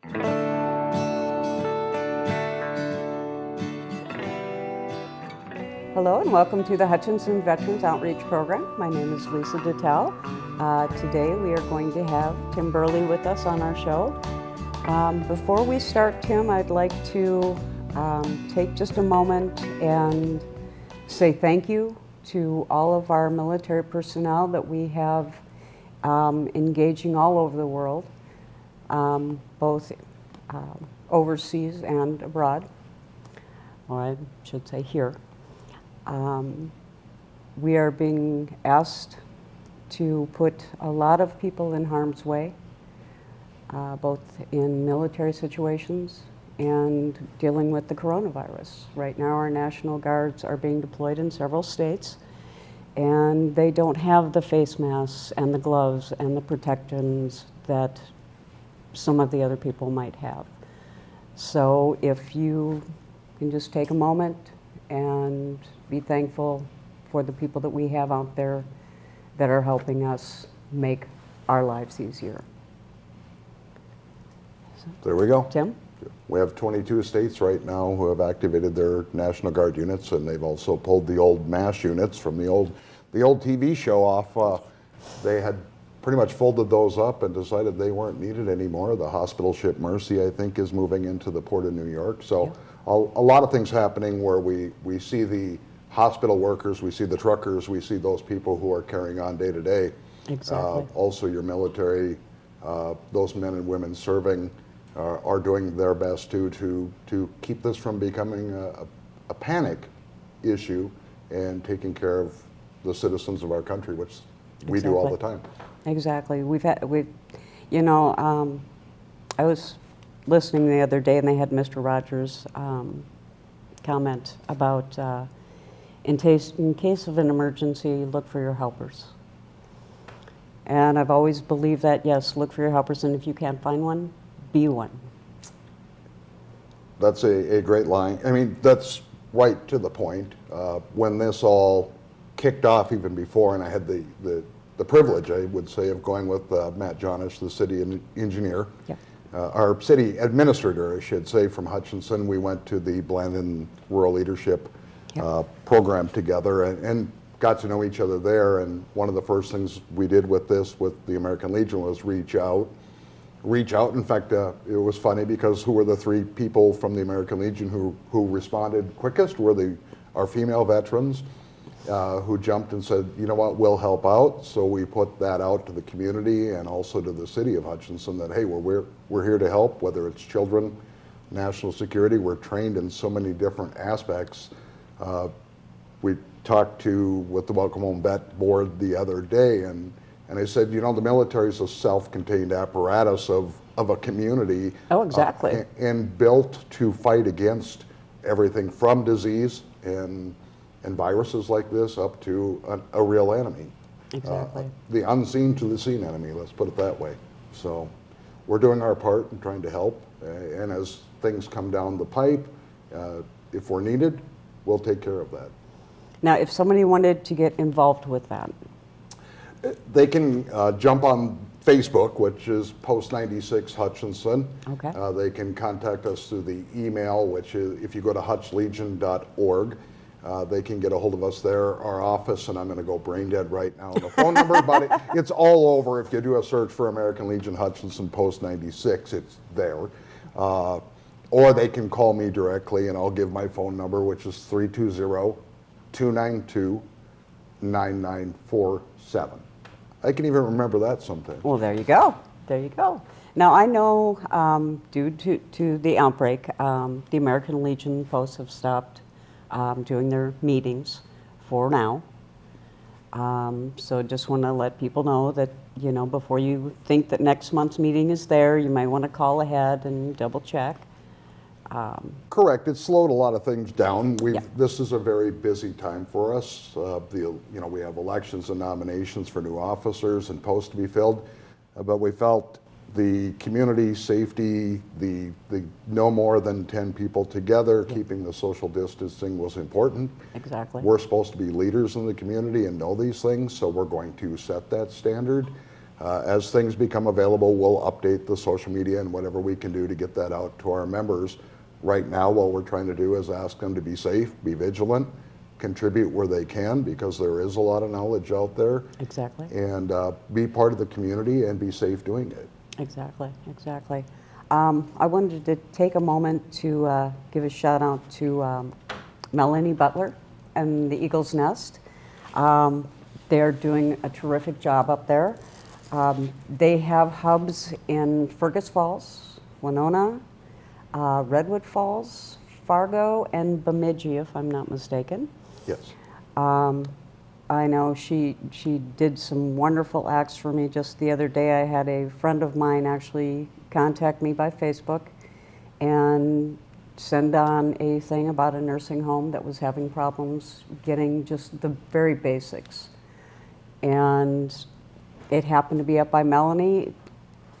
Hello and welcome to the Hutchinson Veterans Outreach Program. My name is Lisa Dettell. Today we are going to have Tim Burley with us on our show. Before we start, Tim, I'd like to take just a moment and say thank you to all of our military personnel that we have engaging all over the world, both overseas and abroad, or I should say here. We are being asked to put a lot of people in harm's way, both in military situations and dealing with the coronavirus. Right now our National Guards are being deployed in several states, and they don't have the face masks and the gloves and the protections that some of the other people might have. So if you can just take a moment and be thankful for the people that we have out there that are helping us make our lives easier. There we go. Tim? We have 22 states right now who have activated their National Guard units, and they've also pulled the old MASH units from the old TV show off. They had pretty much folded those up and decided they weren't needed anymore. The hospital ship Mercy, I think, is moving into the Port of New York. So yeah. A lot of things happening where we see the hospital workers, we see the truckers, we see those people who are carrying on day to day. Exactly. Also your military, those men and women serving are doing their best to keep this from becoming a panic issue and taking care of the citizens of our country, which we do all the time. Exactly. I was listening the other day and they had Mr. Rogers comment about in case of an emergency, look for your helpers. And I've always believed that, yes, look for your helpers, and if you can't find one, be one. That's a great line. I mean, that's right to the point. When this all kicked off, even before, and I had the privilege, I would say, of going with Matt Jonish, the city engineer, yeah. Our city administrator, I should say, from Hutchinson. We went to the Blandon Rural Leadership program together and got to know each other there. And one of the first things we did with this, with the American Legion, was reach out. In fact, it was funny because who were the three people from the American Legion who responded quickest were our female veterans who jumped and said, you know what, we'll help out. So we put that out to the community and also to the city of Hutchinson that, hey, we're here to help, whether it's children, national security. We're trained in so many different aspects. We talked with the Welcome Home Vet Board the other day, and I said, the military is a self-contained apparatus of a community. Oh, exactly. And built to fight against everything from disease and viruses like this up to a real enemy. Exactly. The unseen to the seen enemy, let's put it that way. So we're doing our part in trying to help, and as things come down the pipe, if we're needed, we'll take care of that. Now, if somebody wanted to get involved with that, they can jump on Facebook, which is Post 96 Hutchinson. Okay. They can contact us through the email, which is, if you go to hutchlegion.org, they can get a hold of us there. Our office, and I'm going to go brain dead right now on the phone number, but it's all over. If you do a search for American Legion Hutchinson Post 96, it's there. Or they can call me directly, and I'll give my phone number, which is 320-292-9947. I can even remember that sometimes. Well, there you go. There you go. Now, I know due to the outbreak, the American Legion posts have stopped doing their meetings for now. So just want to let people know that, before you think that next month's meeting is there, you might want to call ahead and double check. Correct. It slowed a lot of things down. This is a very busy time for us. We have elections and nominations for new officers and posts to be filled, but we felt the community safety, the no more than 10 people together, keeping the social distancing was important. Exactly. We're supposed to be leaders in the community and know these things, so we're going to set that standard. As things become available, we'll update the social media and whatever we can do to get that out to our members. Right now, what we're trying to do is ask them to be safe, be vigilant, contribute where they can, because there is a lot of knowledge out there. Exactly. And be part of the community and be safe doing it. Exactly, exactly. I wanted to take a moment to give a shout out to Melanie Butler and the Eagle's Nest. They're doing a terrific job up there. They have hubs in Fergus Falls, Winona, Redwood Falls, Fargo, and Bemidji, if I'm not mistaken. Yes. I know she did some wonderful acts for me just the other day. I had a friend of mine actually contact me by Facebook and send on a thing about a nursing home that was having problems getting just the very basics. And it happened to be up by Melanie,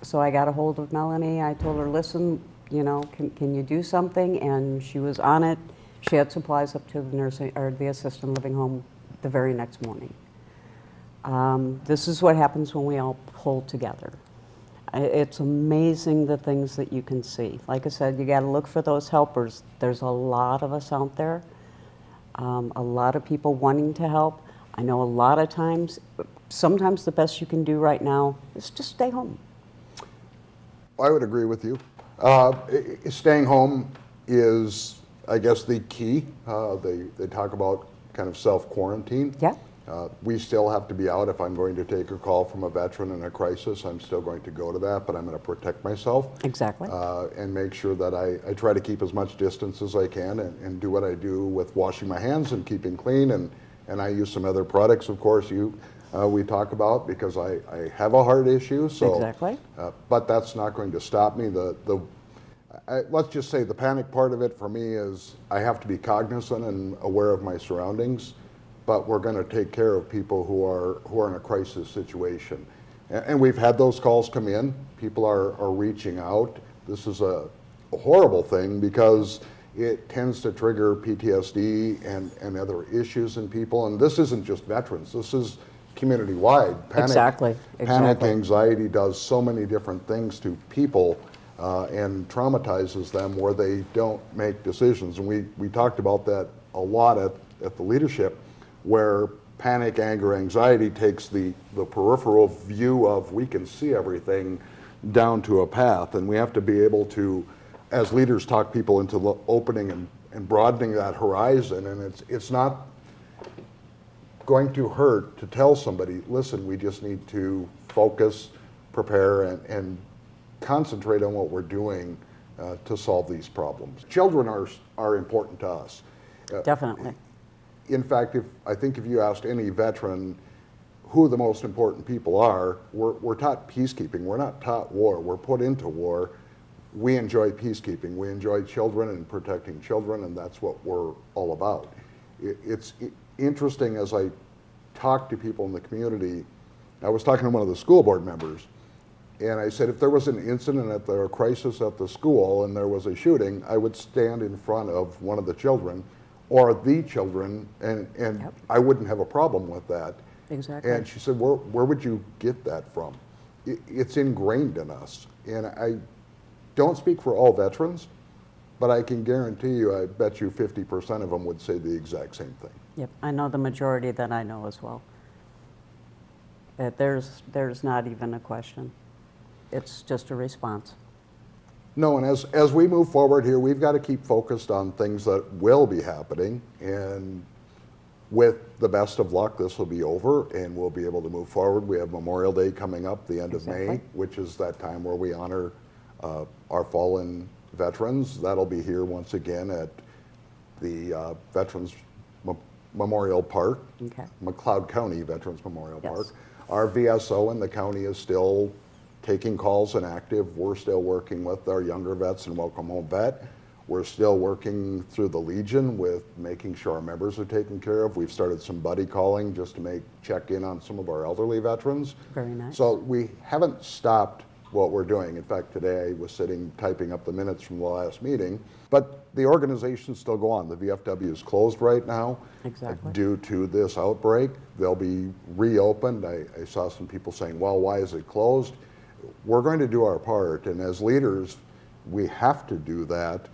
so I got a hold of Melanie. I told her, listen, you know, can you do something? And she was on it. She had supplies up to the nursing or the assisted living home the very next morning. This is what happens when we all pull together. It's amazing the things that you can see. Like I said, you got to look for those helpers. There's a lot of us out there, a lot of people wanting to help. I know a lot of times, sometimes the best you can do right now is just stay home. I would agree with you. Staying home is, I guess, the key. They talk about kind of self-quarantine. Yeah. We still have to be out. If I'm going to take a call from a veteran in a crisis, I'm still going to go to that, but I'm going to protect myself. Exactly. And make sure that I try to keep as much distance as I can and do what I do with washing my hands and keeping clean. And I use some other products, of course, we talk about, because I have a heart issue. So, exactly. But that's not going to stop me. Let's just say the panic part of it for me is I have to be cognizant and aware of my surroundings, but we're going to take care of people who are in a crisis situation. And we've had those calls come in. People are reaching out. This is a horrible thing because it tends to trigger PTSD and other issues in people. And this isn't just veterans. This is community-wide. Exactly. Panic, anxiety does so many different things to people and traumatizes them where they don't make decisions. And we talked about that a lot at the leadership, where panic, anger, anxiety takes the peripheral view of we can see everything down to a path. And we have to be able to, as leaders, talk people into opening and broadening that horizon. And it's not going to hurt to tell somebody, listen, we just need to focus, prepare, and concentrate on what we're doing to solve these problems. Children are important to us. Definitely. In fact, I think if you asked any veteran who the most important people are, we're taught peacekeeping. We're not taught war. We're put into war. We enjoy peacekeeping. We enjoy children and protecting children, and that's what we're all about. It's interesting, as I talk to people in the community, I was talking to one of the school board members, and I said, if there was an incident or a crisis at the school and there was a shooting, I would stand in front of one of the children or the children, and Yep. I wouldn't have a problem with that. Exactly. And she said, where would you get that from? It's ingrained in us. And I don't speak for all veterans, but I can guarantee you, I bet you 50% of them would say the exact same thing. Yep, I know the majority that I know as well. There's not even a question. It's just a response. No, and as we move forward here, we've got to keep focused on things that will be happening. And with the best of luck, this will be over and we'll be able to move forward. We have Memorial Day coming up the end of May, which is that time where we honor our fallen veterans. That'll be here once again at the Veterans Memorial Park, Okay. McLeod County Veterans Memorial Yes. Park. Our VSO in the county is still taking calls and active. We're still working with our younger vets and Welcome Home Vet. We're still working through the Legion with making sure our members are taken care of. We've started some buddy calling just to check in on some of our elderly veterans. Very nice. So we haven't stopped what we're doing. In fact, today I was sitting typing up the minutes from the last meeting, but the organizations still go on. The VFW is closed right now. Exactly. Due to this outbreak. They'll be reopened. I saw some people saying, well, why is it closed? We're going to do our part, and as leaders, we have to do that.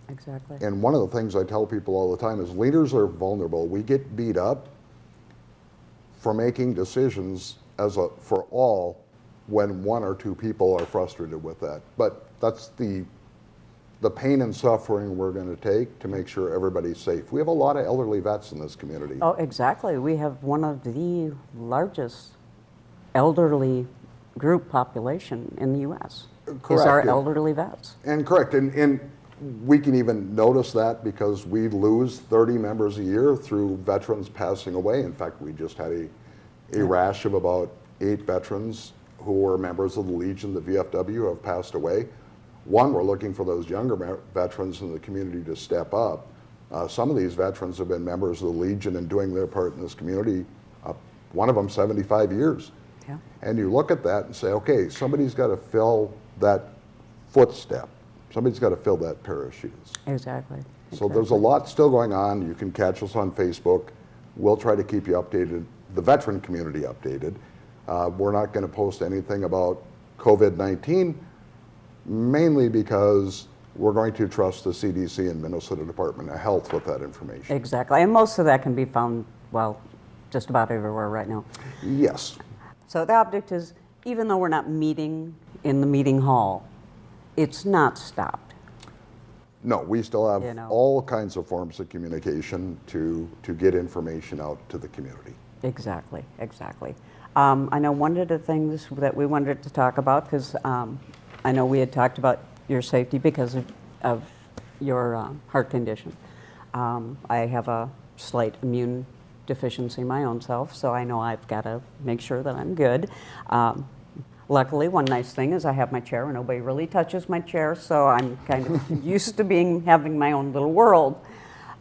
Exactly. And one of the things I tell people all the time is leaders are vulnerable. We get beat up for making decisions for all when one or two people are frustrated with that. But that's the pain and suffering we're going to take to make sure everybody's safe. We have a lot of elderly vets in this community. Oh, exactly. We have one of the largest elderly group population in the U.S. Correct. Is our elderly vets. And correct. And we can even notice that because we lose 30 members a year through veterans passing away. In fact, we just had a rash of about 8 veterans who were members of the Legion, the VFW, have passed away. One, we're looking for those younger veterans in the community to step up. Some of these veterans have been members of the Legion and doing their part in this community. One of them 75 years. Yeah. And you look at that and say, okay, somebody's got to fill that footstep. Somebody's got to fill that pair of shoes. Exactly. So there's a lot still going on. You can catch us on Facebook. We'll try to keep you updated, the veteran community updated. We're not going to post anything about COVID-19, mainly because we're going to trust the CDC and Minnesota Department of Health with that information. Exactly. And most of that can be found, well, just about everywhere right now. Yes. So the object is, even though we're not meeting in the meeting hall, it's not stopped. No, we still have You know. all kinds of forms of communication to get information out to the community. Exactly, exactly. I know one of the things that we wanted to talk about, because I know we had talked about your safety because of your heart condition. I have a slight immune deficiency my own self, so I know I've got to make sure that I'm good. Luckily, one nice thing is I have my chair and nobody really touches my chair, so I'm kind of used to having my own little world.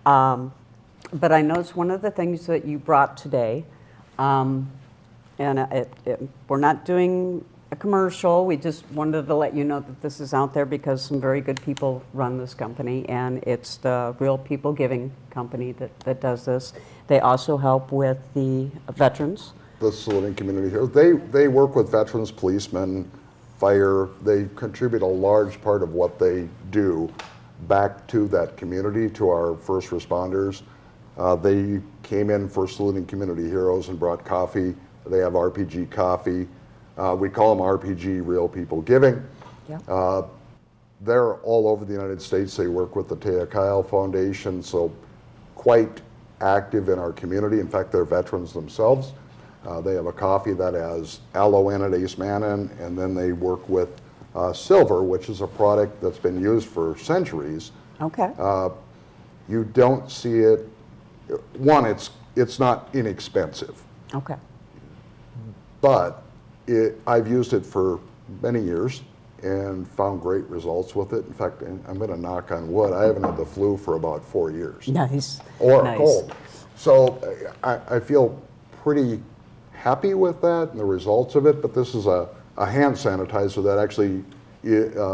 But I noticed one of the things that you brought today, and we're not doing a commercial, we just wanted to let you know that this is out there because some very good people run this company, and it's the Real People Giving company that does this. They also help with the veterans. The saluting community here, they work with veterans, policemen, fire. They contribute a large part of what they do back to that community, to our first responders. They came in for saluting community heroes and brought coffee. They have RPG coffee. We call them RPG, Real People Giving. Yeah. They're all over the United States. They work with the Taya Kyle Foundation, so quite active in our community. In fact, they're veterans themselves. They have a coffee that has aloe in it, Ace Mannin, and then they work with silver, which is a product that's been used for centuries. Okay. You don't see it. One, it's not inexpensive, Okay. but I've used it for many years and found great results with it. In fact, I'm going to knock on wood, I haven't had the flu for about 4 years. Nice. Or nice. a cold. So I feel pretty happy with that and the results of it, but this is a hand sanitizer that actually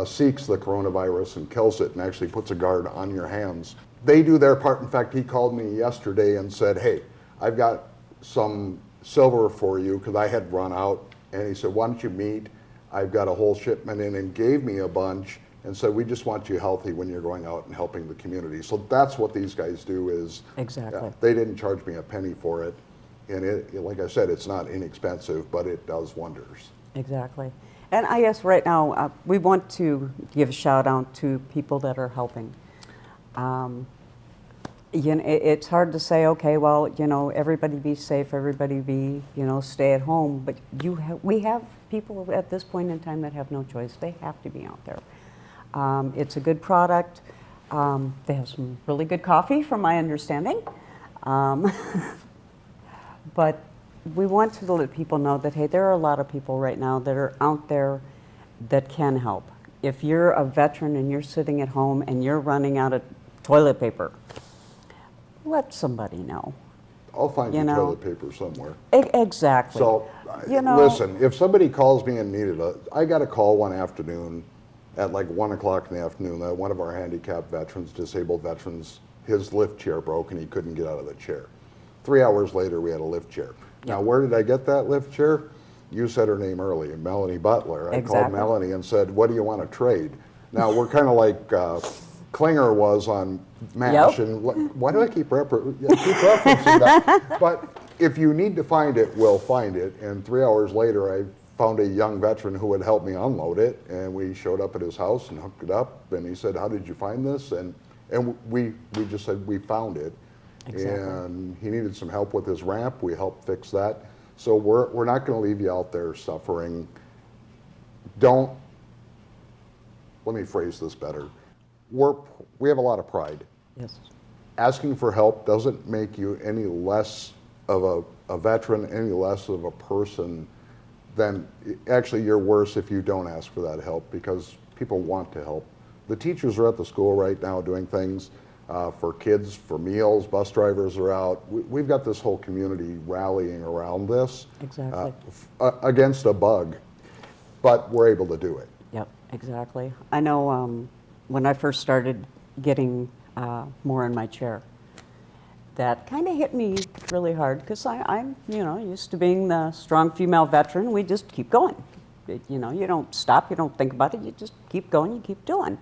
seeks the coronavirus and kills it and actually puts a guard on your hands. They do their part. In fact, he called me yesterday and said, hey, I've got some silver for you because I had run out. And he said, why don't you meet? I've got a whole shipment in, and gave me a bunch and said, we just want you healthy when you're going out and helping the community. So that's what these guys do is, Exactly. they didn't charge me a penny for it. And it, like I said, it's not inexpensive, but it does wonders. Exactly. And I guess right now, we want to give a shout out to people that are helping. You know, it's hard to say, okay, well, you know, everybody be safe, everybody be, you know, stay at home. But we have people at this point in time that have no choice. They have to be out there. It's a good product. They have some really good coffee, from my understanding. But we want to let people know that, hey, there are a lot of people right now that are out there that can help. If you're a veteran and you're sitting at home and you're running out of toilet paper, let somebody know. I'll find you know. toilet paper somewhere. Exactly. So, you know, listen, if somebody calls me and needed I got a call one afternoon at like 1 o'clock in the afternoon that one of our handicapped veterans, disabled veterans, his lift chair broke and he couldn't get out of the chair. 3 hours later, we had a lift chair. Now, where did I get that lift chair? You said her name earlier, Melanie Butler. I called Melanie and said, what do you want to trade? Now, we're kind of like Klinger was on MASH, and why do I keep referencing that? But if you need to find it, we'll find it. And 3 hours later, I found a young veteran who would help me unload it, and we showed up at his house and hooked it up. And he said, how did you find this? And we just said, we found it. Exactly. And he needed some help with his ramp. We helped fix that. So we're not going to leave you out there suffering. Let me phrase this better. We have a lot of pride. Yes. Asking for help doesn't make you any less of a veteran, any less of a person than, actually you're worse if you don't ask for that help, because people want to help. The teachers are at the school right now doing things for kids, for meals, bus drivers are out. We've got this whole community rallying around this. Exactly. Against a bug, but we're able to do it. Yep, exactly. I know when I first started getting more in my chair, that kind of hit me really hard, because I'm used to being the strong female veteran. We just keep going. You don't stop, you don't think about it, you just keep going, you keep doing.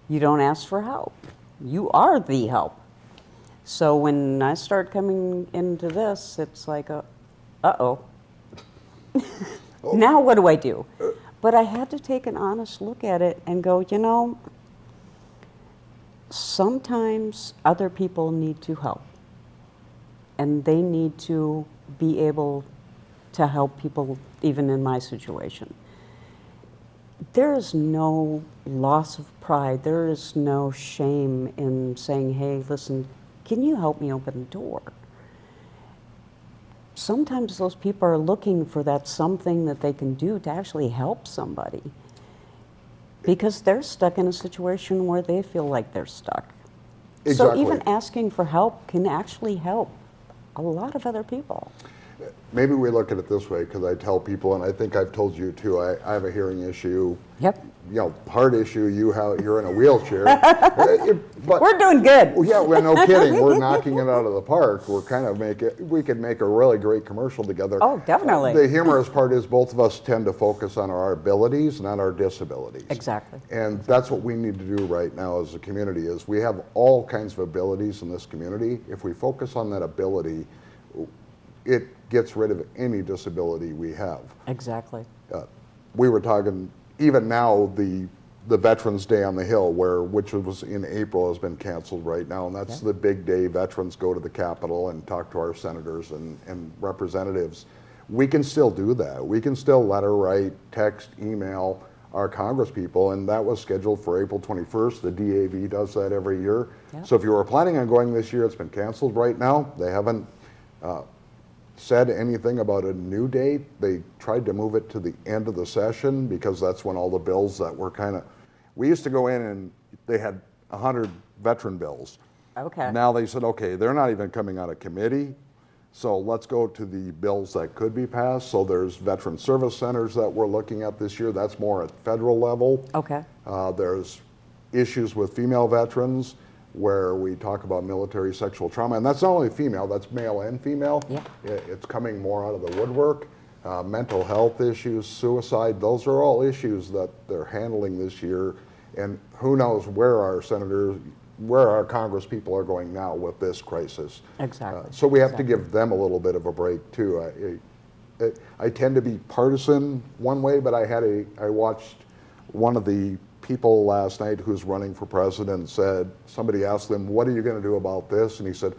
You don't ask for help. You are the help. So when I start coming into this, it's like, uh-oh. Now what do I do? But I had to take an honest look at it and go, sometimes other people need to help. And they need to be able to help people even in my situation. There is no loss of pride. There is no shame in saying, hey, listen, can you help me open the door? Sometimes those people are looking for that something that they can do to actually help somebody, because they're stuck in a situation where they feel like they're stuck. Exactly. So even asking for help can actually help a lot of other people. Maybe we look at it this way, because I tell people, and I think I've told you too, I have a hearing issue. Yep. Heart issue, you're in a wheelchair. But we're doing good. Yeah, well, no kidding. We're knocking it out of the park. We could make a really great commercial together. Oh, definitely. The humorous part is both of us tend to focus on our abilities, not our disabilities. Exactly. And that's what we need to do right now as a community, is we have all kinds of abilities in this community. If we focus on that ability, it gets rid of any disability we have. Exactly. We were talking, even now, the Veterans Day on the Hill, which was in April, has been canceled right now, and that's the big day. Veterans go to the Capitol and talk to our senators and representatives. We can still do that. We can still letter write, text, email our Congress people, and that was scheduled for April 21st. The DAV does that every year. Yep. So if you were planning on going this year, it's been canceled right now. They haven't said anything about a new date. They tried to move it to the end of the session, because that's when all the bills that were we used to go in and they had 100 veteran bills. Okay. Now they said, okay, they're not even coming out of committee, so let's go to the bills that could be passed. So there's veteran service centers that we're looking at this year. That's more at federal level. Okay. There's issues with female veterans, where we talk about military sexual trauma, and that's not only female, that's male and female. Yeah. It's coming more out of the woodwork. Mental health issues, suicide, those are all issues that they're handling this year, and who knows where our senators, where our Congress people are going now with this crisis. Exactly. So we have to give them a little bit of a break too. I tend to be partisan one way, but I watched one of the people last night who's running for president said, somebody asked him, what are you going to do about this? And he said,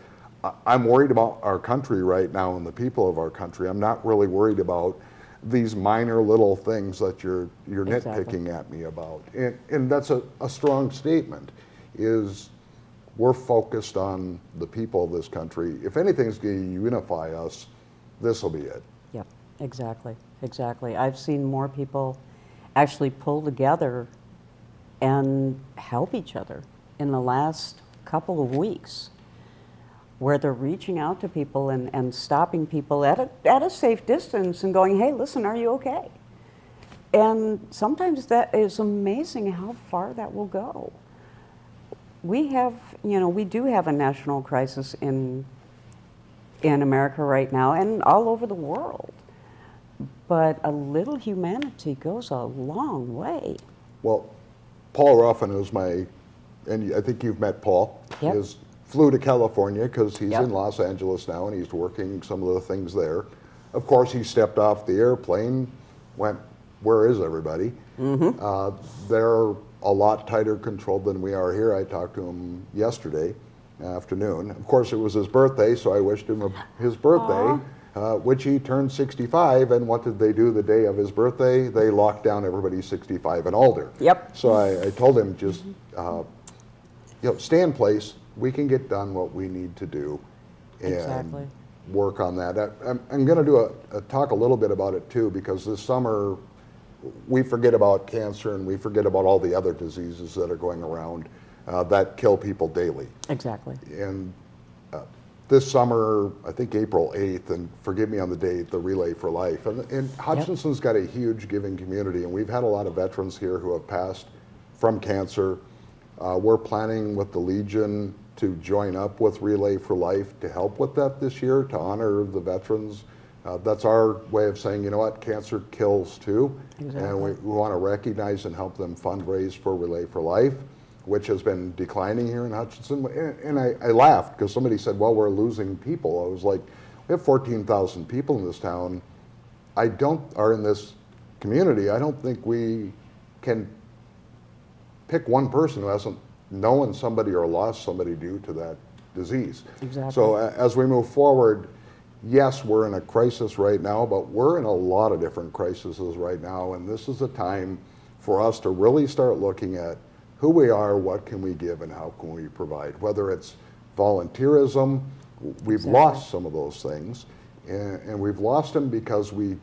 I'm worried about our country right now and the people of our country. I'm not really worried about these minor little things that you're nitpicking at me about. And that's a strong statement, is we're focused on the people of this country. If anything's going to unify us, this will be it. Yep, exactly, exactly. I've seen more people actually pull together and help each other in the last couple of weeks. where they're reaching out to people and stopping people at a safe distance and going, hey, listen, are you okay? And sometimes that is amazing how far that will go. We have, we do have a national crisis in America right now and all over the world. But a little humanity goes a long way. Well, Paul Ruffin is and I think you've met Paul, Yep. Flew to California because he's Yep. in Los Angeles now and he's working some of the things there. Of course, he stepped off the airplane, went, where is everybody? They're a lot tighter controlled than we are here. I talked to him yesterday afternoon. Of course, it was his birthday, so I wished him his birthday, which he turned 65. And what did they do the day of his birthday? They locked down everybody 65 in Alder. Yep. So I told him just, stay in place. We can get done what we need to do and Exactly. work on that. I'm going to do talk a little bit about it too, because this summer we forget about cancer and we forget about all the other diseases that are going around that kill people daily. Exactly. And this summer, I think April 8th, and forgive me on the date, the Relay for Life. And Hutchinson's got a huge giving community, and we've had a lot of veterans here who have passed from cancer. We're planning with the Legion to join up with Relay for Life to help with that this year, to honor the veterans. That's our way of saying, you know what, cancer kills too. Exactly. And we want to recognize and help them fundraise for Relay for Life, which has been declining here in Hutchinson. And I laughed because somebody said, well, we're losing people. I was like, we have 14,000 people in this town. Are in this community. I don't think we can pick one person who hasn't known somebody or lost somebody due to that disease. Exactly. So as we move forward, yes, we're in a crisis right now, but we're in a lot of different crises right now, and this is a time for us to really start looking at who we are, what can we give, and how can we provide. Whether it's volunteerism, we've Exactly. lost some of those things, and we've lost them because we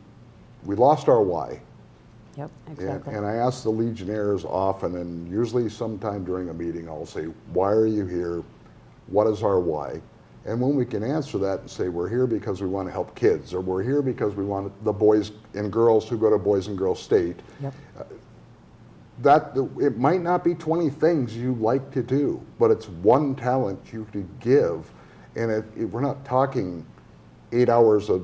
lost our why. Yep, exactly. And I ask the Legionnaires often, and usually sometime during a meeting, I'll say, why are you here? What is our why? And when we can answer that and say, we're here because we want to help kids, or we're here because we want the boys and girls who go to Boys and Girls State, Yep. It might not be 20 things you like to do, but it's one talent you could give. And we're not talking 8 hours a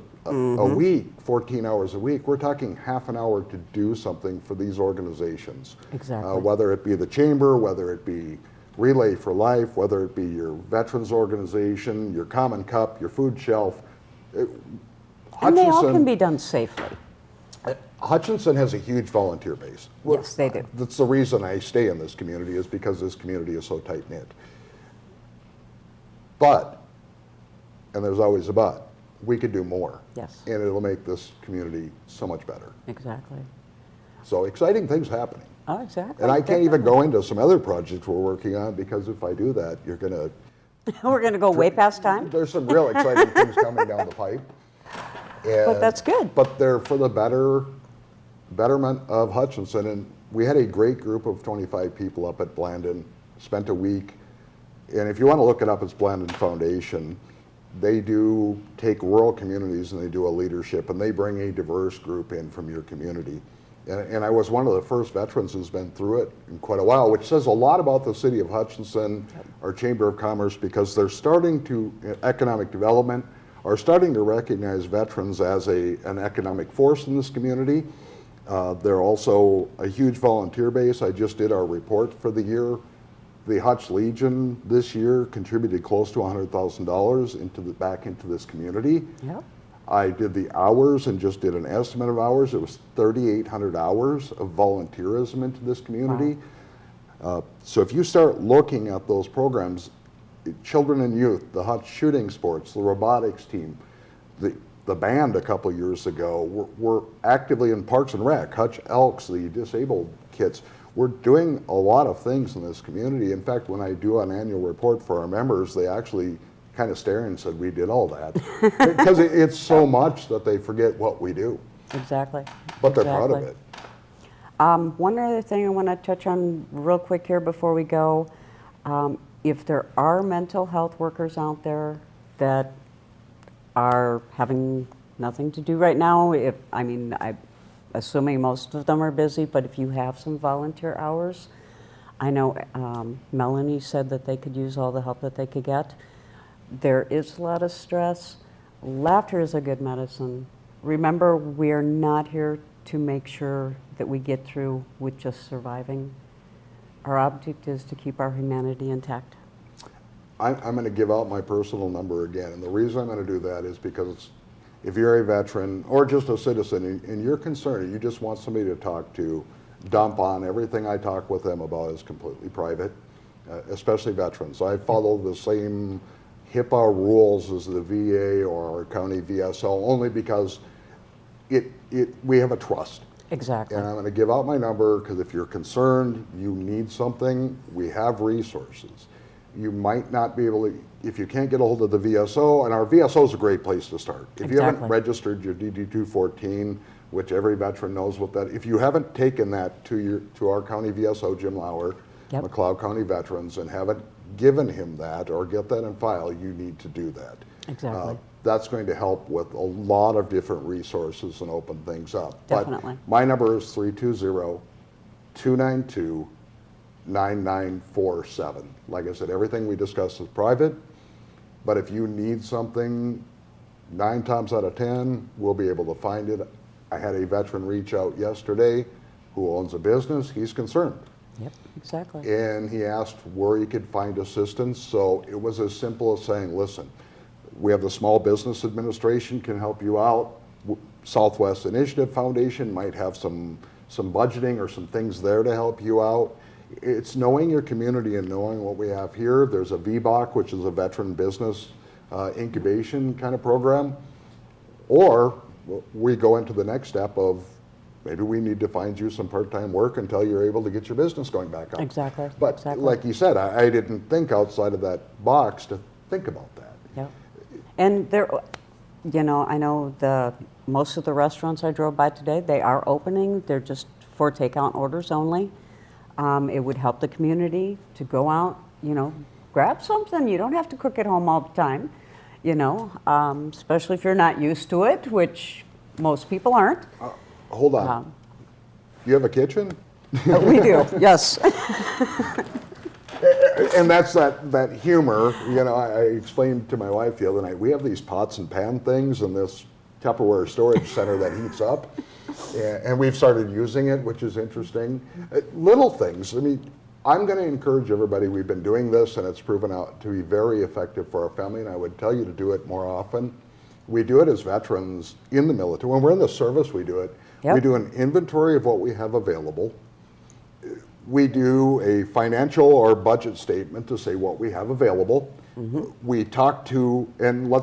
week, 14 hours a week. We're talking half an hour to do something for these organizations. Exactly. Whether it be the chamber, whether it be Relay for Life, whether it be your veterans organization, your Common Cup, your food shelf. And they all can be done safely. Hutchinson has a huge volunteer base. Yes, they do. That's the reason I stay in this community, is because this community is so tight-knit. But, and there's always a but, we could do more. Yes. And it'll make this community so much better. Exactly. So exciting things happening. Oh, exactly. And I can't even go into some other projects we're working on, because if I do that, you're going to... We're going to go way past time. There's some real exciting things coming down the pipe. But that's good. But they're for the betterment of Hutchinson. And we had a great group of 25 people up at Blandon, spent a week. And if you want to look it up, it's Blandon Foundation. They do take rural communities and they do a leadership, and they bring a diverse group in from your community. And I was one of the first veterans who's been through it in quite a while, which says a lot about the city of Hutchinson, our Chamber of Commerce, because they're starting to, economic development, are starting to recognize veterans as an economic force in this community. They're also a huge volunteer base. I just did our report for the year. The Hutch Legion this year contributed close to $100,000 back into this community. Yep. I did the hours and just did an estimate of hours. It was 3,800 hours of volunteerism into this community. Wow. So if you start looking at those programs, children and youth, the Hutch shooting sports, the robotics team, the band a couple years ago, we're actively in Parks and Rec, Hutch Elks, the disabled kids. We're doing a lot of things in this community. In fact, when I do an annual report for our members, they actually kind of stare and said, we did all that. Because it's so much that they forget what we do. Exactly. But they're proud of it. One other thing I want to touch on real quick here before we go. If there are mental health workers out there, that are having nothing to do right now. I'm assuming most of them are busy, but if you have some volunteer hours, I know Melanie said that they could use all the help that they could get. There is a lot of stress. Laughter is a good medicine. Remember, we're not here to make sure that we get through with just surviving. Our object is to keep our humanity intact. I'm going to give out my personal number again, and the reason I'm going to do that is because if you're a veteran or just a citizen and you're concerned, you just want somebody to talk to, dump on. Everything I talk with them about is completely private, especially veterans. I follow the same HIPAA rules as the VA or our county VSO only because we have a trust. Exactly. And I'm going to give out my number because if you're concerned, you need something, we have resources. You might not be able to, if you can't get a hold of the VSO, and our VSO is a great place to start. If you haven't registered your DD-214, which every veteran knows what that, if you haven't taken that to our county VSO, Jim Lauer, McLeod County Veterans, and haven't given him that or get that in file, you need to do that. Exactly. That's going to help with a lot of different resources and open things up. Definitely. But my number is 320-292-9947. Like I said, everything we discuss is private, but if you need something, 9 times out of 10, we'll be able to find it. I had a veteran reach out yesterday who owns a business. He's concerned. Yep, exactly. And he asked where he could find assistance. So it was as simple as saying, listen, we have the Small Business Administration can help you out. Southwest Initiative Foundation might have some budgeting or some things there to help you out. It's knowing your community and knowing what we have here. There's a VBOC, which is a veteran business incubation kind of program. Or we go into the next step of maybe we need to find you some part-time work until you're able to get your business going back up. Exactly. But like you said, I didn't think outside of that box to think about that. Yep. And there, I know most of the restaurants I drove by today, they are opening. They're just for takeout orders only. It would help the community to go out, grab something. You don't have to cook at home all the time, especially if you're not used to it, which most people aren't. Hold on. You have a kitchen? We do, yes. And that's that humor. I explained to my wife the other night, we have these pots and pan things in this Tupperware storage center that heats up. And we've started using it, which is interesting. Little things. I'm going to encourage everybody. We've been doing this, and it's proven out to be very effective for our family, and I would tell you to do it more often. We do it as veterans in the military. When we're in the service, we do it. Yep. We do an inventory of what we have available. We do a financial or budget statement to say what we have available. Mm-hmm. We talk to, and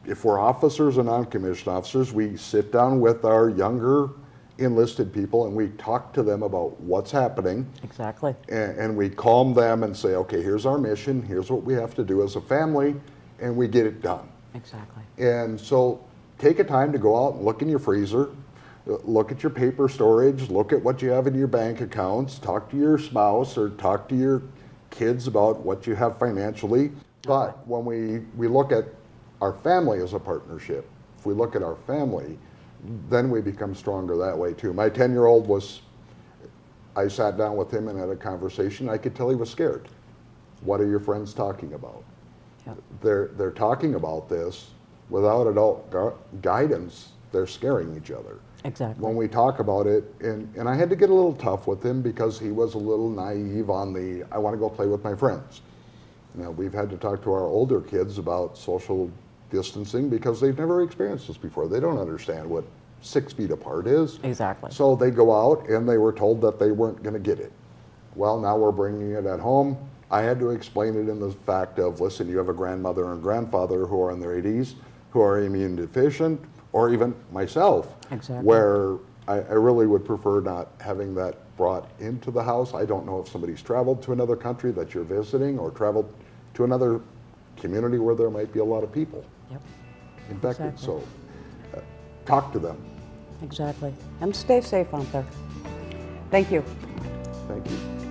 if we're officers and non-commissioned officers, we sit down with our younger enlisted people and we talk to them about what's happening. Exactly. And we calm them and say, okay, here's our mission, here's what we have to do as a family, and we get it done. Exactly. And so take a time to go out and look in your freezer, look at your paper storage, look at what you have in your bank accounts, talk to your spouse or talk to your kids about what you have financially. But when we look at our family as a partnership, if we look at our family, then we become stronger that way too. My 10-year-old I sat down with him and had a conversation. I could tell he was scared. What are your friends talking about? Yep. They're talking about this without adult guidance. They're scaring each other. Exactly. When we talk about it, and I had to get a little tough with him because he was a little naive on I want to go play with my friends. We've had to talk to our older kids about social distancing because they've never experienced this before. They don't understand what 6 feet apart is. Exactly. So they go out and they were told that they weren't going to get it. Well, now we're bringing it at home. I had to explain it in the fact of, listen, you have a grandmother and grandfather who are in their 80s, who are immune deficient, or even myself, exactly. Where I really would prefer not having that brought into the house. I don't know if somebody's traveled to another country that you're visiting or traveled to another community where there might be a lot of people infected. Exactly. So talk to them. Exactly. And stay safe out there. Thank you. Thank you.